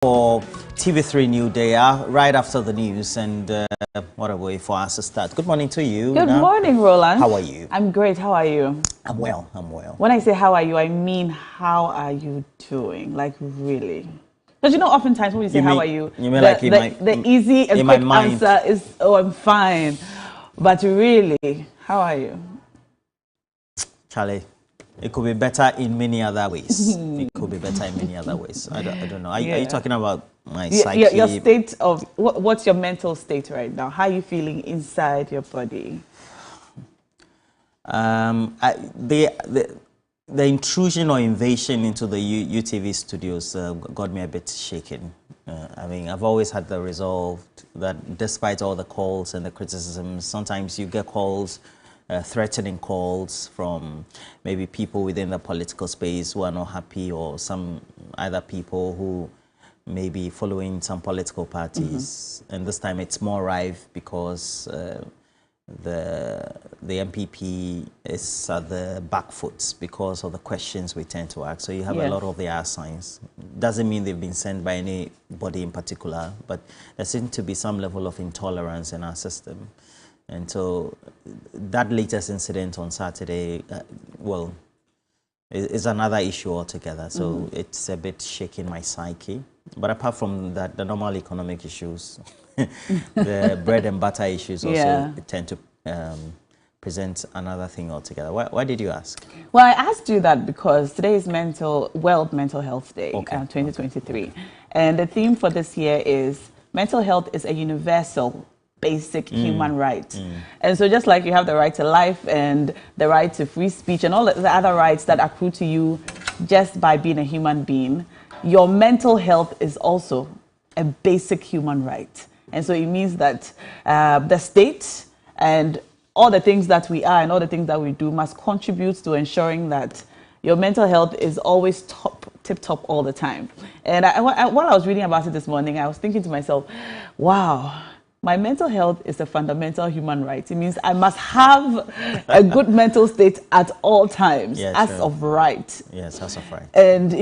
For TV3 New Day, right after the news, and what a way for us to start. Good morning to you. Good morning, Roland. How are you? I'm great. How are you? I'm well. I'm well. When I say how are you, I mean how are you doing? Like really? Because oftentimes when we say how are you, the easy and quick answer is oh, I'm fine. But really, how are you? Charlie, it could be better in many other ways. It could be better in many other ways. I don't know. Are you talking about my psyche? Your state of what's your mental state right now? How are you feeling inside your body? The intrusion or invasion into the UTV studios got me a bit shaken. I mean, I've always had the resolve that despite all the calls and the criticisms, sometimes you get calls, threatening calls from maybe people within the political space who are not happy, or some other people who may be following some political parties. And this time it's more rife because the MPP is at the back foot because of the questions we tend to ask. So you have a lot of the ask signs. Doesn't mean they've been sent by anybody in particular, but there seems to be some level of intolerance in our system. And so that latest incident on Saturday, well, is another issue altogether. So it's a bit shaking my psyche. But apart from that, the normal economic issues, the bread and butter issues also tend to present another thing altogether. Why did you ask? Well, I asked you that because today is World Mental Health Day, 2023. And the theme for this year is mental health is a universal basic human right. And so just like you have the right to life and the right to free speech and all the other rights that accrue to you just by being a human being, your mental health is also a basic human right. And so it means that the state and all the things that we are and all the things that we do must contribute to ensuring that your mental health is always tip-top all the time. And while I was reading about it this morning, I was thinking to myself, wow, my mental health is a fundamental human right. It means I must have a good mental state at all times, of right. Yes, as of right. And,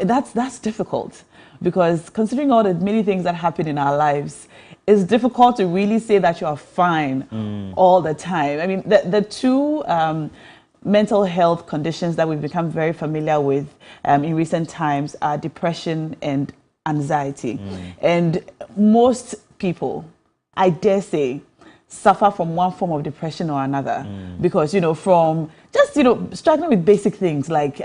that's difficult because considering all the many things that happen in our lives, it's difficult to really say that you are fine all the time. I mean, the two mental health conditions that we've become very familiar with in recent times are depression and anxiety. And most people, I dare say, suffer from one form of depression or another because, from just, struggling with basic things like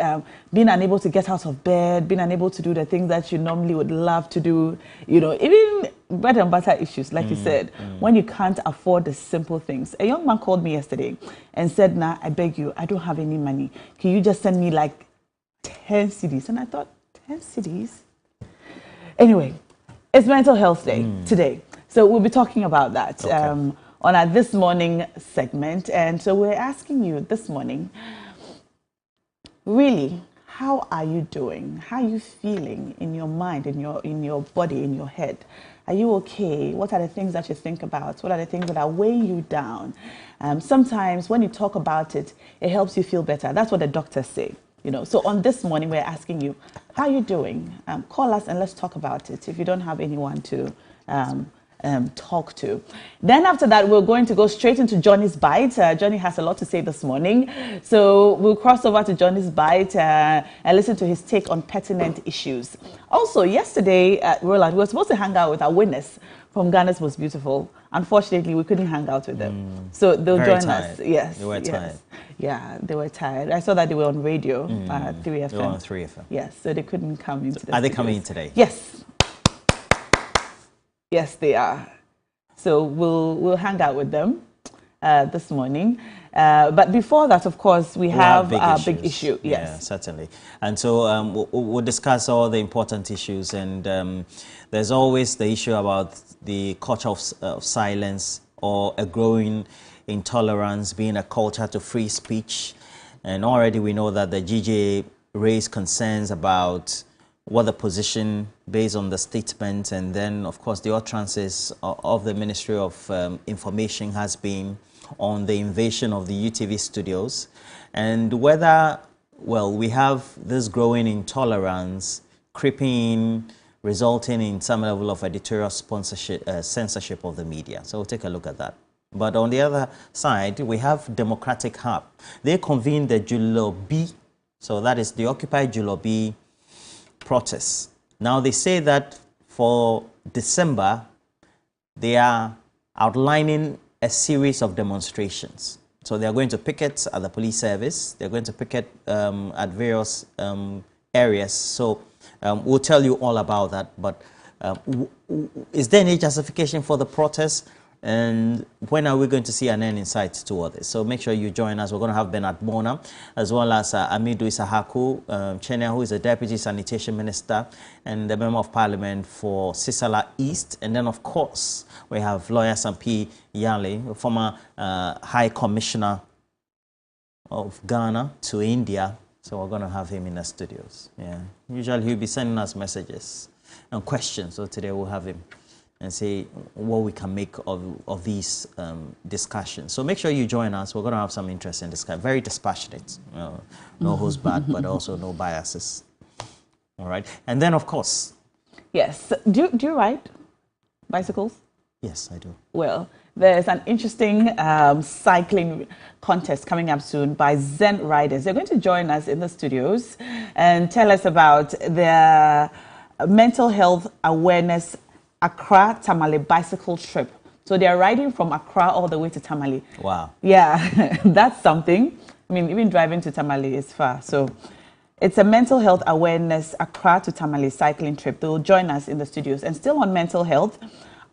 being unable to get out of bed, being unable to do the things that you normally would love to do, even bread and butter issues, like you said, when you can't afford the simple things. A young man called me yesterday and said, "Nah, I beg you, I don't have any money. Can you just send me like 10 cedis?" And I thought, 10 cedis? Anyway, it's Mental Health Day today. So we'll be talking about that on our This Morning segment. And so we're asking you this morning, really, how are you doing? How are you feeling in your mind, in your body, in your head? Are you okay? What are the things that you think about? What are the things that are weighing you down? Sometimes when you talk about it, it helps you feel better. That's what the doctors say. So on this morning, we're asking you, how are you doing? Call us and let's talk about it if you don't have anyone to talk to. Then after that, we're going to go straight into Johnny's Bite. Johnny has a lot to say this morning. So we'll cross over to Johnny's Bite and listen to his take on pertinent issues. Also, yesterday, Roland, we were supposed to hang out with our winners from Ghana's Most Beautiful. Unfortunately, we couldn't hang out with them. So they'll join us. Yes. They were tired. Yeah, they were tired. I saw that they were on radio, 3FM. They were on 3FM. Yes, so they couldn't come into the Are they coming in today? Yes. Yes, they are. So we'll hang out with them this morning. But before that, of course, we have a big issue. Yes, yeah, certainly. And so we'll discuss all the important issues. And there's always the issue about the culture of silence or a growing intolerance being a culture to free speech. And already we know that the GJ raised concerns about what the position based on the statement, and then of course the utterances of the Ministry of Information has been on the invasion of the UTV studios, and whether, well, we have this growing intolerance creeping in resulting in some level of editorial sponsorship, censorship of the media. So we'll take a look at that. But on the other side, we have Democratic Hub. They convened the Julobi, so that is the Occupy Julobi protest. Now they say that for December, they are outlining a series of demonstrations. So they are going to picket at the police service. They're going to picket at various areas. So we'll tell you all about that. But is there any justification for the protest? And when are we going to see an end in sight to all this? So make sure you join us. We're going to have Bernard Bona, as well as Amidu Isahaku Chenya, who is the Deputy Sanitation Minister and the Member of Parliament for Sisala East. And then, of course, we have lawyer Sampi Yale, former High Commissioner of Ghana to India. So we're going to have him in the studios. Yeah, usually he'll be sending us messages and questions. So today we'll have him and say what we can make of these discussions. So make sure you join us. We're going to have some interesting discussion. Very dispassionate. No who's bad, but also no biases. All right. And then, of course. Yes. Do you ride bicycles? Yes, I do. Well, there's an interesting cycling contest coming up soon by Zen Riders. They're going to join us in the studios and tell us about their mental health awareness Accra Tamale bicycle trip. So they are riding from Accra all the way to Tamale. Wow. Yeah, that's something. I mean, even driving to Tamale is far. So it's a mental health awareness Accra to Tamale cycling trip. They will join us in the studios. And still on mental health,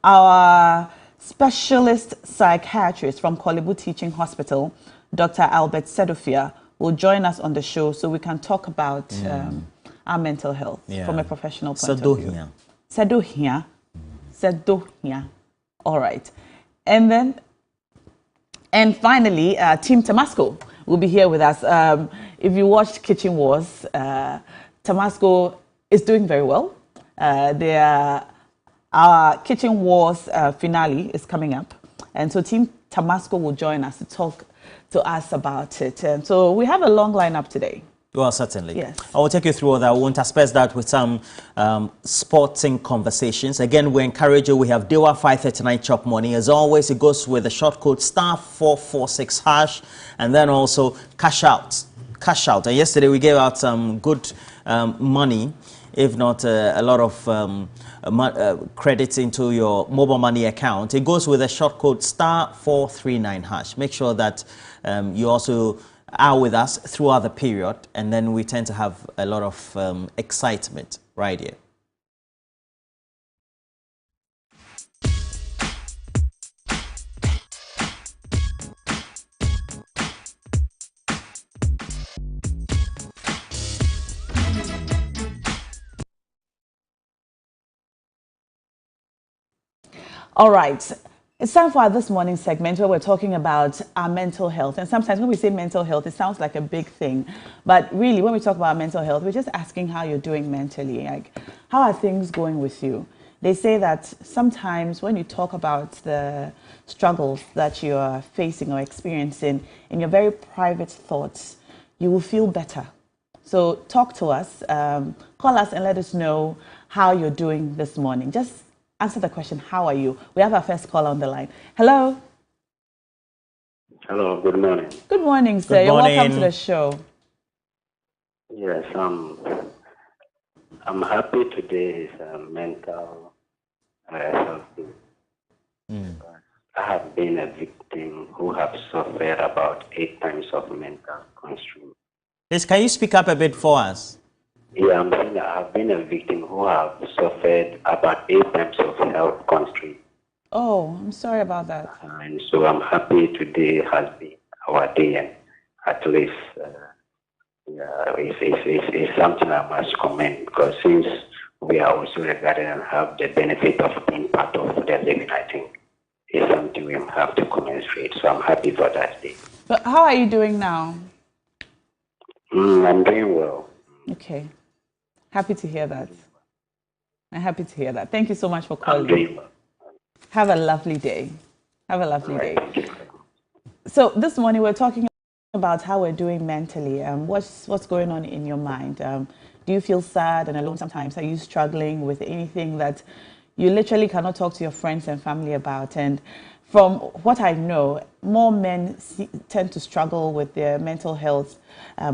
our specialist psychiatrist from Kolebu Teaching Hospital, Dr. Albert Sedofia, will join us on the show so we can talk about our mental health from a professional point of view. Sedohia. Sedohia. All right. And finally, Team Tamasco will be here with us. If you watched Kitchen Wars, Tamasco is doing very well. Our Kitchen Wars finale is coming up. And so Team Tamasco will join us to talk to us about it. And so we have a long lineup today. Well, certainly. Yes. I will take you through that. We won't asperse that with some sporting conversations. Again, we encourage you. We have Dewa 539 Chop Money. As always, it goes with the short code *446#, and then also cash out. Cash out. And yesterday we gave out some good money, if not a lot of credits into your mobile money account. It goes with the short code *439#. Make sure that you also are with us throughout the period, and then we tend to have a lot of excitement right here. All right. It's time for our This Morning segment where we're talking about our mental health. And sometimes when we say mental health, it sounds like a big thing. But really, when we talk about mental health, we're just asking how you're doing mentally. Like, how are things going with you? They say that sometimes when you talk about the struggles that you are facing or experiencing in your very private thoughts, you will feel better. So talk to us, call us and let us know how you're doing this morning. Just answer the question, how are you? We have our first caller on the line. Hello. Hello, good morning. Good morning, sir. Good morning. You're welcome to the show. Yes, I'm happy today is mental health day. I have been a victim who have suffered about 8 times of mental constraint. Please, can you speak up a bit for us? Yeah, I'm saying I have been a victim who have suffered about 8 times of health constraint. Oh, I'm sorry about that. And so I'm happy today has been our day, and at least it's something I must commend, because since we are also regarded and have the benefit of being part of the living, I think it's something we have to commensurate. So I'm happy for that day. But how are you doing now? I'm doing well. Okay. Happy to hear that. I'm happy to hear that. Thank you so much for I'm calling. doing well. Have a lovely day. Have a lovely day. Thank you. So this morning we're talking about how we're doing mentally. What's going on in your mind? Do you feel sad and alone sometimes? Are you struggling with anything that you literally cannot talk to your friends and family about? And from what I know, more men tend to struggle with their mental health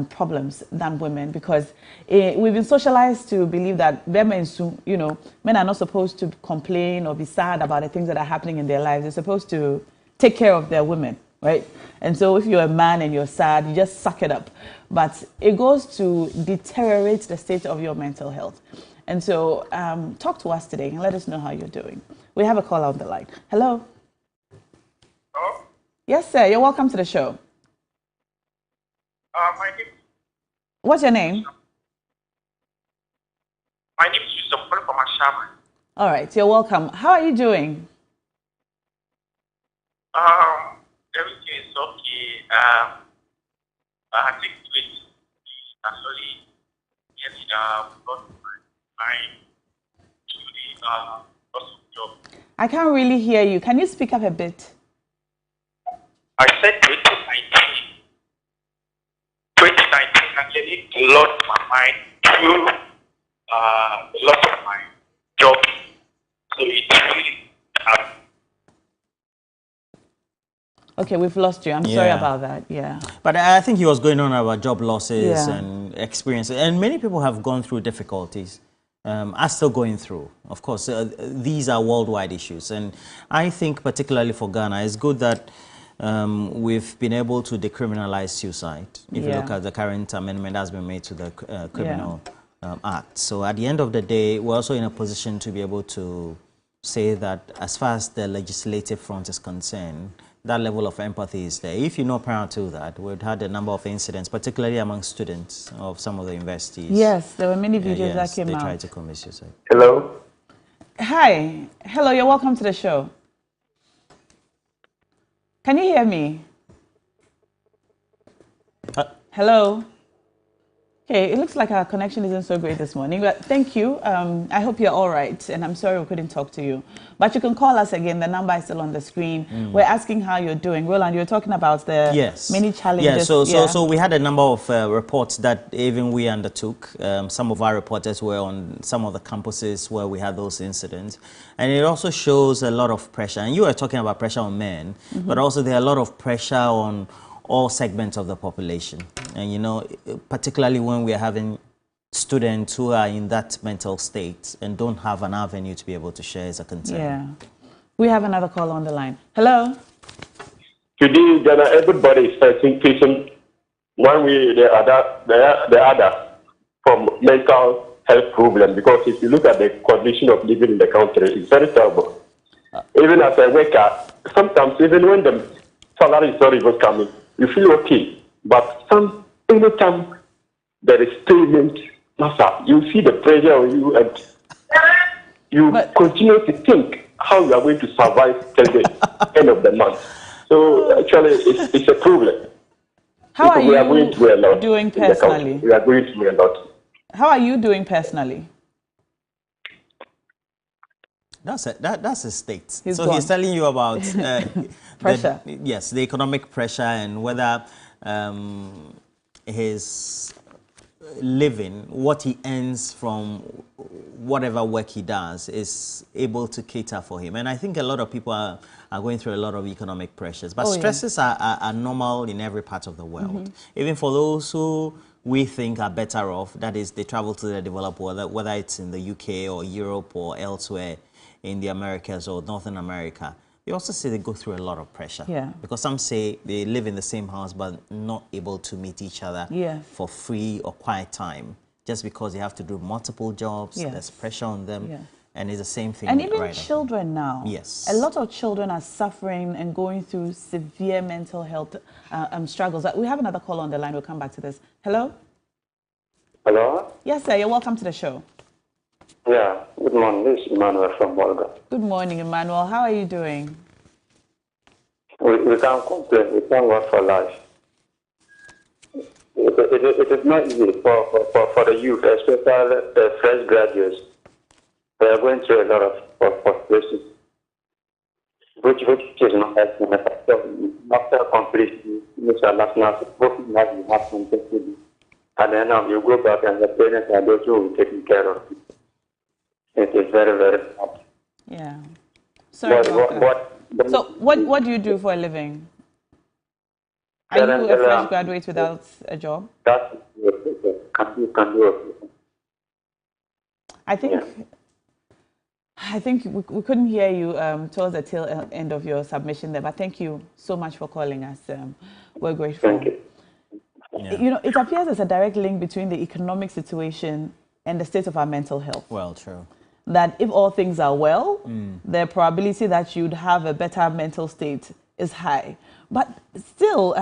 problems than women, because we've been socialized to believe that men are not supposed to complain or be sad about the things that are happening in their lives. They're supposed to take care of their women, right? And so if you're a man and you're sad, you just suck it up. But it goes to deteriorate the state of your mental health. And so talk to us today and let us know how you're doing. We have a call on the line. Hello? Hello? Yes, sir. You're welcome to the show. My name. What's your name? My name is Yusuf from Ashama. All right. You're welcome. How are you doing? Everything is okay. I think it actually getting got my to the loss of job. I can't really hear you. Can you speak up a bit? I said 2019 actually lost my mind to loss of my job. So it's really Okay, we've lost you. I'm sorry about that. Yeah. But I think he was going on about job losses Yeah. and experiences. And many people have gone through difficulties, are still going through. Of course, these are worldwide issues. And I think particularly for Ghana, it's good that we've been able to decriminalize suicide. If you look at the current amendment that's been made to the Criminal Act. So at the end of the day, we're also in a position to be able to say that as far as the legislative front is concerned, that level of empathy is there. If you know, prior to that, we've had a number of incidents, particularly among students of some of the universities. Yes, there were many videos that came they out. tried to commit suicide. Hello? Hi. Hello, you're welcome to the show. Can you hear me? Hello? Okay, it looks like our connection isn't so great this morning, but thank you. I hope you're all right, and I'm sorry we couldn't talk to you. But you can call us again. The number is still on the screen. We're asking how you're doing. Roland, you were talking about the many challenges. So we had a number of reports that even we undertook. Some of our reporters were on some of the campuses where we had those incidents. And it also shows a lot of pressure. And you were talking about pressure on men, but also there are a lot of pressure on all segments of the population. And, you know, particularly when we are having students who are in that mental state and don't have an avenue to be able to share is a concern. Yeah. We have another call on the line. Hello? Today, Ghana, everybody is facing one way or the other from mental health problem, because if you look at the condition of living in the country, it's very terrible. Even as a worker, sometimes even when the salary is not even coming, you feel okay. But anytime there is payment, you see the pressure on you, and you continue to think how you are going to survive till the end of the month. So actually, it's a problem. How are we are going through a lot doing personally? We are going through a lot. How are you doing personally? That's a state. So he's telling you about pressure. The economic pressure, and whether his living, what he earns from whatever work he does, is able to cater for him. And I think a lot of people are going through a lot of economic pressures. But stresses are normal in every part of the world. Even for those who we think are better off, that is, they travel to the developed world, whether it's in the UK or Europe or elsewhere in the Americas or Northern America, they also say they go through a lot of pressure. Because some say they live in the same house but not able to meet each other for free or quiet time, just because they have to do multiple jobs. There's pressure on them. And it's the same thing. And even children now. A lot of children are suffering and going through severe mental health struggles. We have another call on the line. We'll come back to this. Hello? Hello? Yes, sir. You're welcome to the show. Yeah. Good morning. This is Emmanuel from Volga. Good morning, Emmanuel. How are you doing? We can't complain. We thank God for life. It is not easy for the youth, especially the fresh graduates. They are going through a lot of frustration, which is not helpful. After completing national, hoping that we have something to do. And then you go back and the parents are those who will be taking care of you. It is very, very hard. Yeah. Sorry about that. So what do you do for a living? Are you a fresh graduate without a job? That's can do it. I think we couldn't hear you towards the tail end of your submission there, but thank you so much for calling us. We're grateful. Thank you. Yeah. You know, it appears there's a direct link between the economic situation and the state of our mental health. Well, true. That if all things are well, the probability that you'd have a better mental state is high. But still,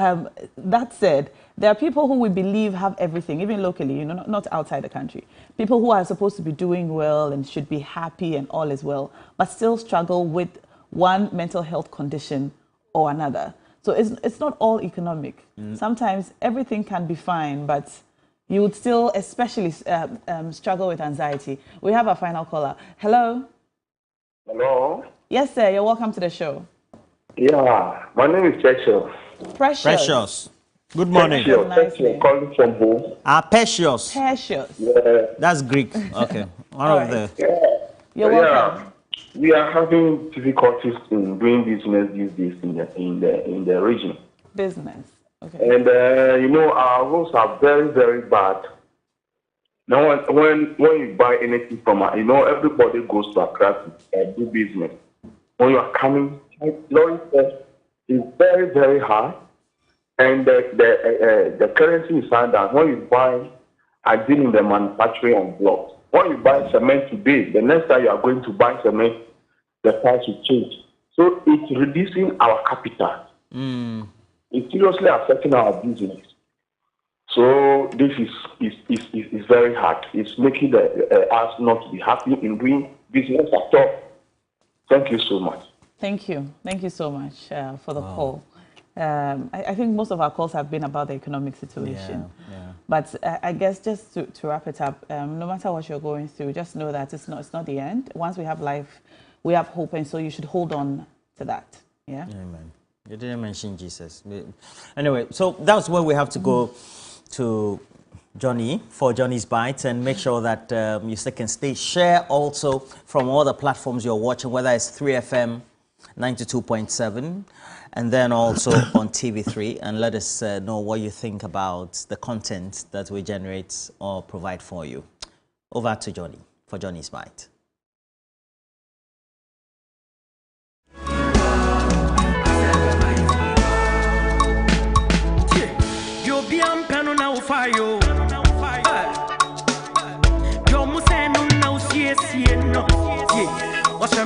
that said, there are people who we believe have everything, even locally, you know, not outside the country. People who are supposed to be doing well and should be happy and all is well, but still struggle with one mental health condition or another. So it's not all economic. Sometimes everything can be fine, but you would still especially struggle with anxiety. We have a final caller. Hello? Hello? Yes, sir. You're welcome to the show. Yeah, my name is Precious. Precious. Good morning. Precious. Nice name. Calling from home. Precious. Precious. Yeah. That's Greek. Okay. One of the. You're welcome. We are having difficulties in doing business these days in the region. Business. Okay. And you know, our roads are very, very bad. Now, when you buy anything from us, you know, everybody goes to Accra to do business. When you are coming, lorry fare is very, very high, and the currency is high down. When you buy, I deal in the manufacturing of blocks. When you buy cement today, the next time you are going to buy cement, the price will change. So it's reducing our capital. It's seriously affecting our business. So this is very hard. It's making us not to be happy in doing business at all. Thank you so much. Thank you. Thank you so much for the call. I think most of our calls have been about the economic situation. Yeah. But I guess just to wrap it up, no matter what you're going through, just know that it's not the end. Once we have life, we have hope, and so you should hold on to that. Yeah. Amen. You didn't mention Jesus. Anyway, so that's where we have to go to Johnny for Johnny's Bites, and make sure that you can stay. Share also from all the platforms you're watching, whether it's 3FM 92.7 and then also on TV3, and let us know what you think about the content that we generate or provide for you. Over to Johnny for Johnny's Bite. What's